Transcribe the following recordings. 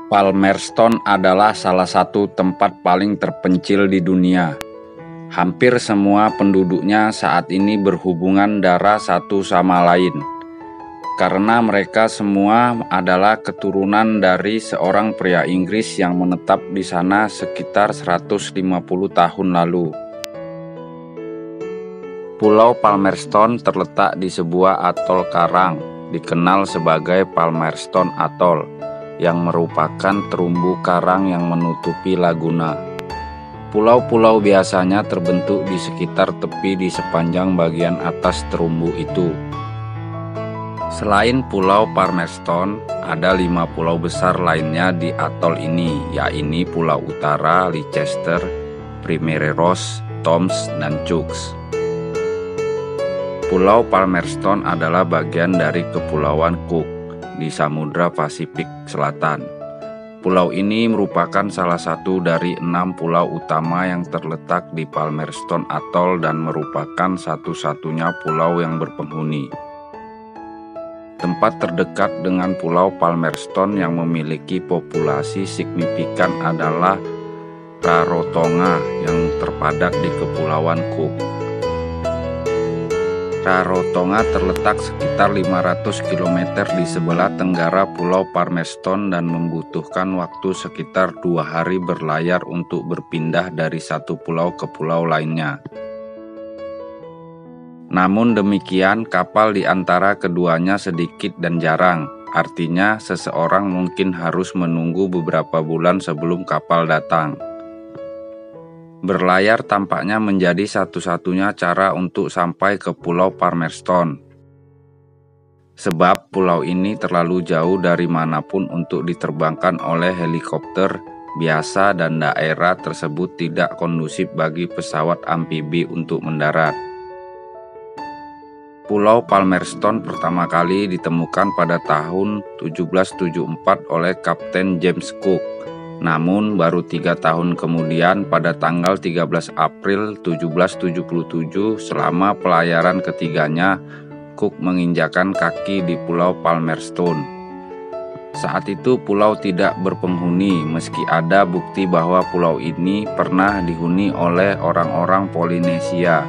Palmerston adalah salah satu tempat paling terpencil di dunia. Hampir semua penduduknya saat ini berhubungan darah satu sama lain, karena mereka semua adalah keturunan dari seorang pria Inggris yang menetap di sana sekitar 150 tahun lalu. Pulau Palmerston terletak di sebuah atol karang, dikenal sebagai Palmerston Atoll, yang merupakan terumbu karang yang menutupi laguna. Pulau-pulau biasanya terbentuk di sekitar tepi di sepanjang bagian atas terumbu itu. Selain Pulau Palmerston, ada 5 pulau besar lainnya di atol ini, yaitu Pulau Utara, Leicester, Primeros, Toms, dan Chucks. Pulau Palmerston adalah bagian dari Kepulauan Cook di Samudra Pasifik Selatan. Pulau ini merupakan salah satu dari 6 pulau utama yang terletak di Palmerston Atoll dan merupakan satu-satunya pulau yang berpenghuni. Tempat terdekat dengan Pulau Palmerston yang memiliki populasi signifikan adalah Rarotonga yang terpadat di Kepulauan Cook. Rarotonga terletak sekitar 500 km di sebelah tenggara Pulau Palmerston dan membutuhkan waktu sekitar 2 hari berlayar untuk berpindah dari satu pulau ke pulau lainnya. Namun demikian, kapal di antara keduanya sedikit dan jarang, artinya seseorang mungkin harus menunggu beberapa bulan sebelum kapal datang. Berlayar tampaknya menjadi satu-satunya cara untuk sampai ke Pulau Palmerston. Sebab pulau ini terlalu jauh dari manapun untuk diterbangkan oleh helikopter biasa dan daerah tersebut tidak kondusif bagi pesawat amfibi untuk mendarat. Pulau Palmerston pertama kali ditemukan pada tahun 1774 oleh Kapten James Cook. Namun baru 3 tahun kemudian pada tanggal 13 April 1777 selama pelayaran ketiganya, Cook menginjakan kaki di Pulau Palmerston. Saat itu pulau tidak berpenghuni meski ada bukti bahwa pulau ini pernah dihuni oleh orang-orang Polinesia.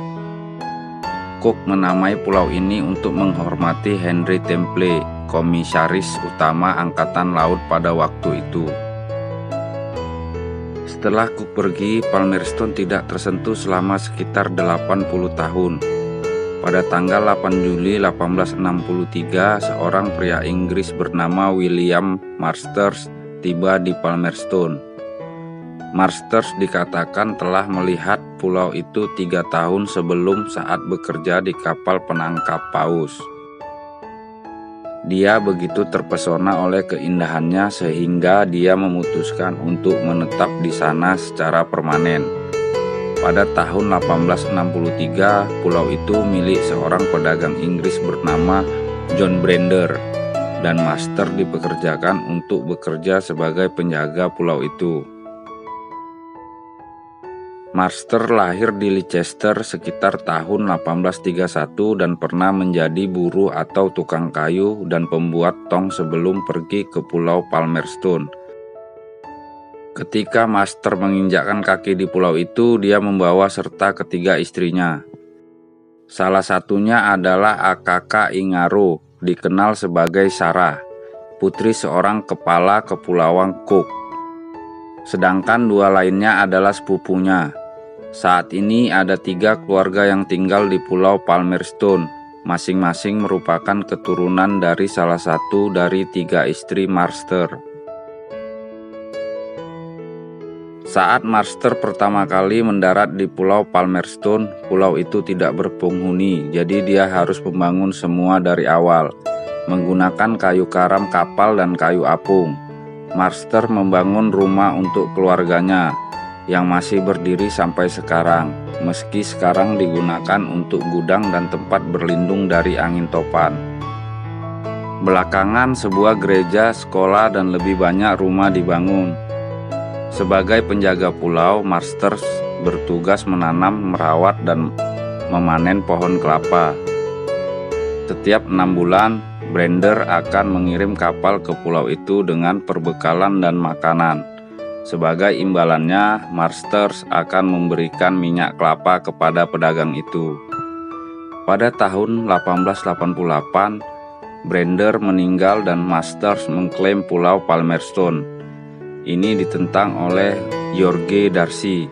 Cook menamai pulau ini untuk menghormati Henry Temple, komisaris utama Angkatan Laut pada waktu itu. Setelah Cook pergi, Palmerston tidak tersentuh selama sekitar 80 tahun. Pada tanggal 8 Juli 1863, seorang pria Inggris bernama William Masters tiba di Palmerston. Masters dikatakan telah melihat pulau itu 3 tahun sebelum saat bekerja di kapal penangkap paus. Dia begitu terpesona oleh keindahannya sehingga dia memutuskan untuk menetap di sana secara permanen. Pada tahun 1863, pulau itu milik seorang pedagang Inggris bernama John Brander, dan Master dipekerjakan untuk bekerja sebagai penjaga pulau itu. Master lahir di Leicester sekitar tahun 1831 dan pernah menjadi buruh atau tukang kayu dan pembuat tong sebelum pergi ke Pulau Palmerston. Ketika Master menginjakkan kaki di pulau itu, dia membawa serta ketiga istrinya. Salah satunya adalah Akaka Ingaro, dikenal sebagai Sarah, putri seorang kepala Kepulauan Cook. Sedangkan 2 lainnya adalah sepupunya. Saat ini ada 3 keluarga yang tinggal di Pulau Palmerston, masing-masing merupakan keturunan dari salah satu dari 3 istri Master. Saat Master pertama kali mendarat di Pulau Palmerston, pulau itu tidak berpenghuni, jadi dia harus membangun semua dari awal, menggunakan kayu karam kapal dan kayu apung. Master membangun rumah untuk keluarganya, yang masih berdiri sampai sekarang, meski sekarang digunakan untuk gudang dan tempat berlindung dari angin topan. Belakangan sebuah gereja, sekolah, dan lebih banyak rumah dibangun. Sebagai penjaga pulau, Masters bertugas menanam, merawat, dan memanen pohon kelapa. Setiap 6 bulan, Brander akan mengirim kapal ke pulau itu dengan perbekalan dan makanan. Sebagai imbalannya, Masters akan memberikan minyak kelapa kepada pedagang itu. Pada tahun 1888, Brander meninggal dan Masters mengklaim Pulau Palmerston. Ini ditentang oleh George Darcy,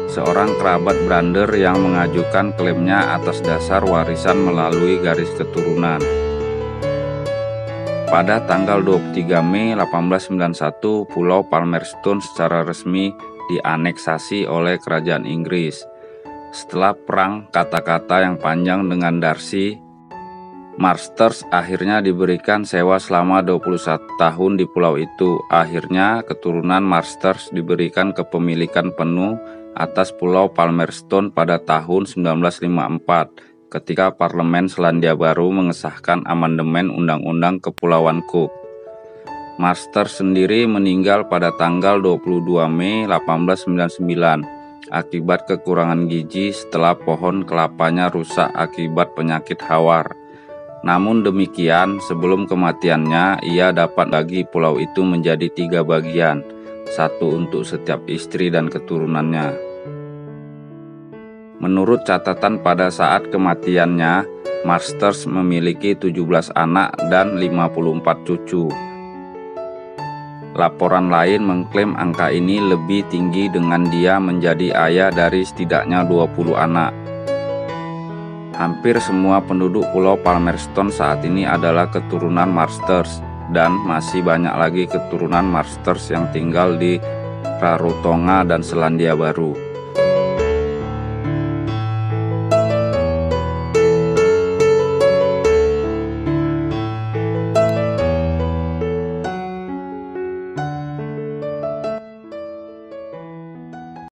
seorang kerabat Brander yang mengajukan klaimnya atas dasar warisan melalui garis keturunan. Pada tanggal 23 Mei 1891, Pulau Palmerston secara resmi dianeksasi oleh Kerajaan Inggris. Setelah perang kata-kata yang panjang dengan Darcy, Masters akhirnya diberikan sewa selama 21 tahun di pulau itu. Akhirnya keturunan Masters diberikan kepemilikan penuh atas Pulau Palmerston pada tahun 1954 ketika Parlemen Selandia Baru mengesahkan amandemen Undang-Undang Kepulauan Cook. Masters sendiri meninggal pada tanggal 22 Mei 1899 akibat kekurangan gizi setelah pohon kelapanya rusak akibat penyakit hawar. Namun demikian, sebelum kematiannya, ia dapat bagi pulau itu menjadi 3 bagian, satu untuk setiap istri dan keturunannya. Menurut catatan pada saat kematiannya, Masters memiliki 17 anak dan 54 cucu. Laporan lain mengklaim angka ini lebih tinggi dengan dia menjadi ayah dari setidaknya 20 anak. Hampir semua penduduk Pulau Palmerston saat ini adalah keturunan Masters, dan masih banyak lagi keturunan Masters yang tinggal di Rarotonga dan Selandia Baru.